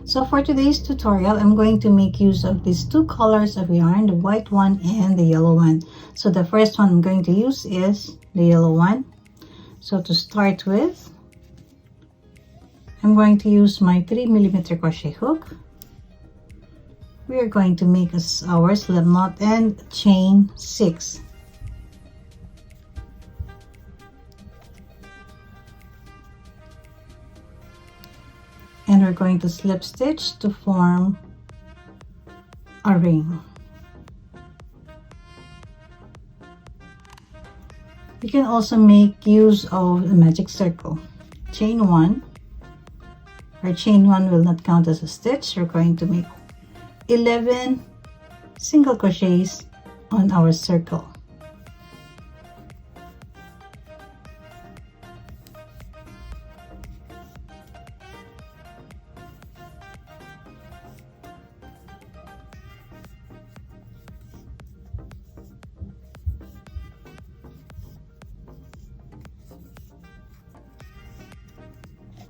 So for today's tutorial, I'm going to make use of these two colors of yarn, the white one and the yellow one. So the first one I'm going to use is the yellow one. So to start with, I'm going to use my 3mm crochet hook. We are going to make our slip knot and chain 6. And we're going to slip stitch to form a ring. You can also make use of the magic circle. Chain 1. Our chain 1 will not count as a stitch. We're going to make 11 single crochets on our circle.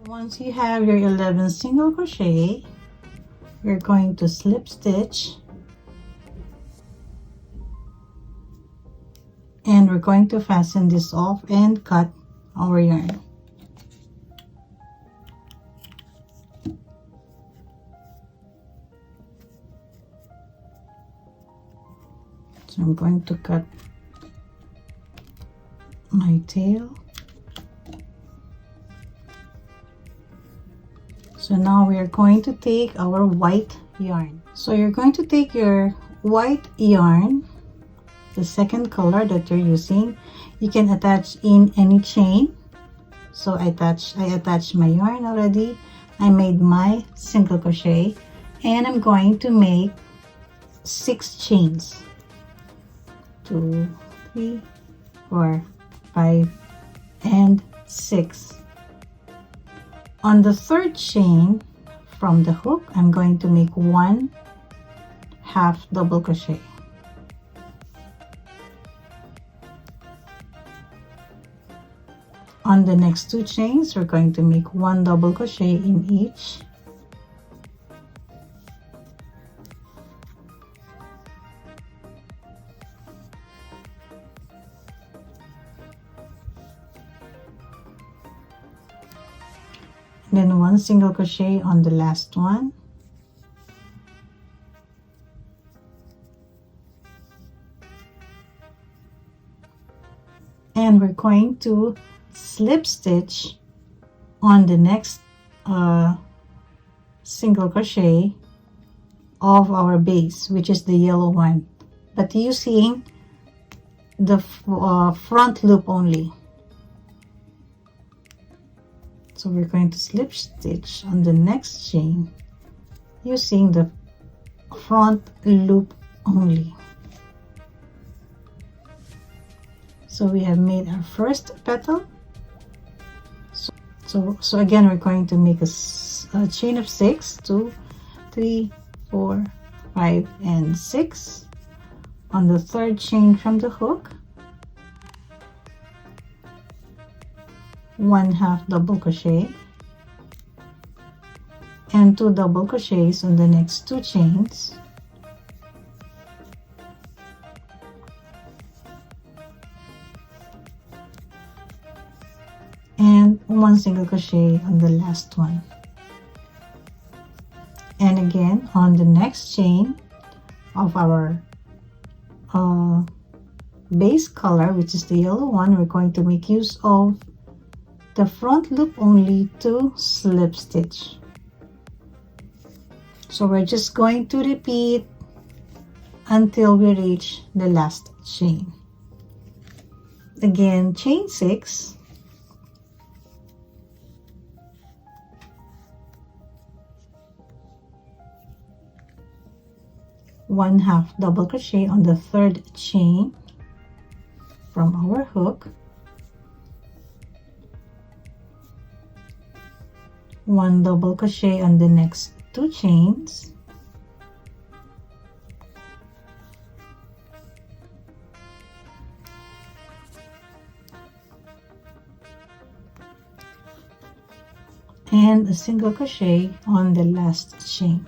Once you have your 11 single crochet, we're going to slip stitch and we're going to fasten this off and cut our yarn. So I'm going to cut my tail. So now we are going to take our white yarn. So you're going to take your white yarn, the second color that you're using. You can attach in any chain. So I attached my yarn already. I made my single crochet and I'm going to make 6 chains. 2, 3, 4, 5, and 6. On the third chain from the hook, I'm going to make 1 half double crochet. On the next 2 chains, we're going to make 1 double crochet in each. Then 1 single crochet on the last one. And we're going to slip stitch on the next single crochet of our base, which is the yellow one, but using the front loop only. So we're going to slip stitch on the next chain using the front loop only. So we have made our first petal. So again, we're going to make a chain of 6, 2, 3, 4, 5, and 6. On the third chain from the hook, 1 half double crochet and 2 double crochets on the next 2 chains, and 1 single crochet on the last one. And again, on the next chain of our base color, which is the yellow one, we're going to make use of the front loop only to slip stitch. So we're just going to repeat until we reach the last chain. Again, chain 6, one half double crochet on the third chain from our hook, 1 double crochet on the next 2 chains, and a single crochet on the last chain.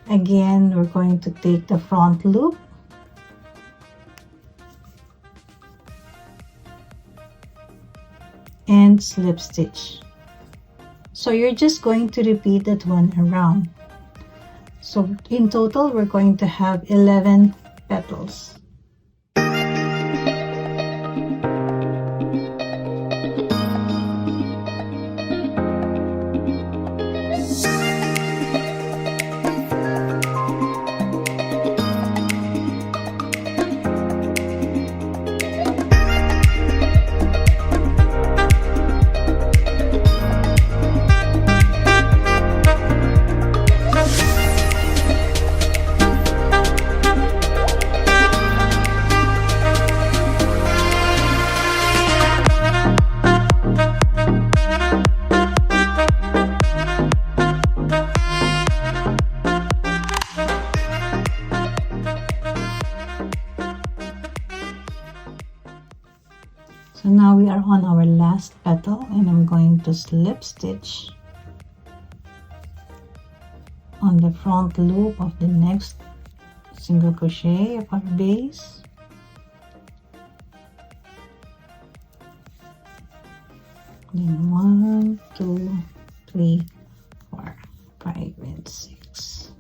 Again, we're going to take the front loop and slip stitch. So you're just going to repeat that one around. So in total, we're going to have 11 petals. So now we are on our last petal, and I'm going to slip stitch on the front loop of the next single crochet of our base. Then 1, 2, 3, 4, 5, and 6.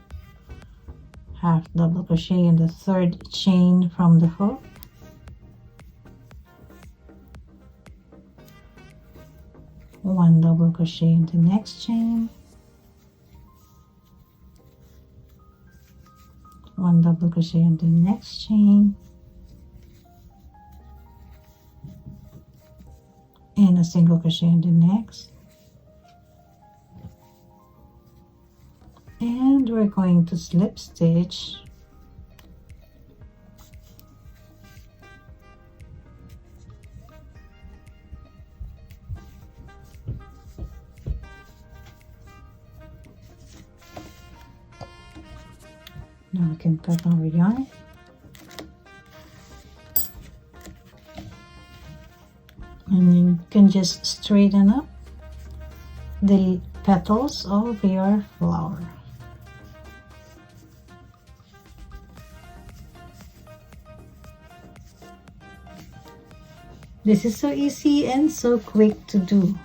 Half double crochet in the third chain from the hook. One double crochet in the next chain, one double crochet in the next chain, and a single crochet in the next, and we're going to slip stitch Now we can cut our yarn. And you can just straighten up the petals of your flower. This is so easy and so quick to do.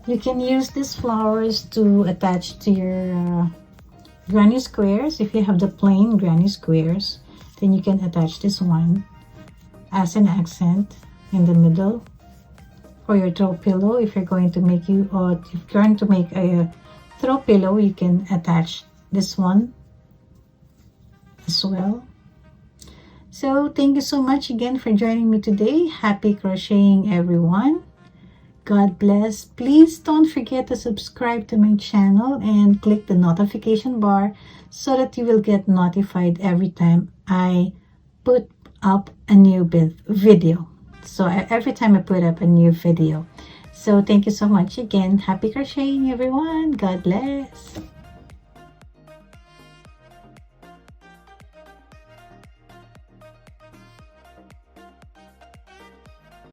You can use these flowers to attach to your granny squares. If you have the plain granny squares, then you can attach this one as an accent in the middle for your throw pillow. If you're going to make a throw pillow, you can attach this one as well. So thank you so much again for joining me today. Happy crocheting, everyone. God bless. Please don't forget to subscribe to my channel and click the notification bar so that you will get notified every time I put up a new video. So every time I put up a new video. So thank you so much again. Happy crocheting, everyone. God bless.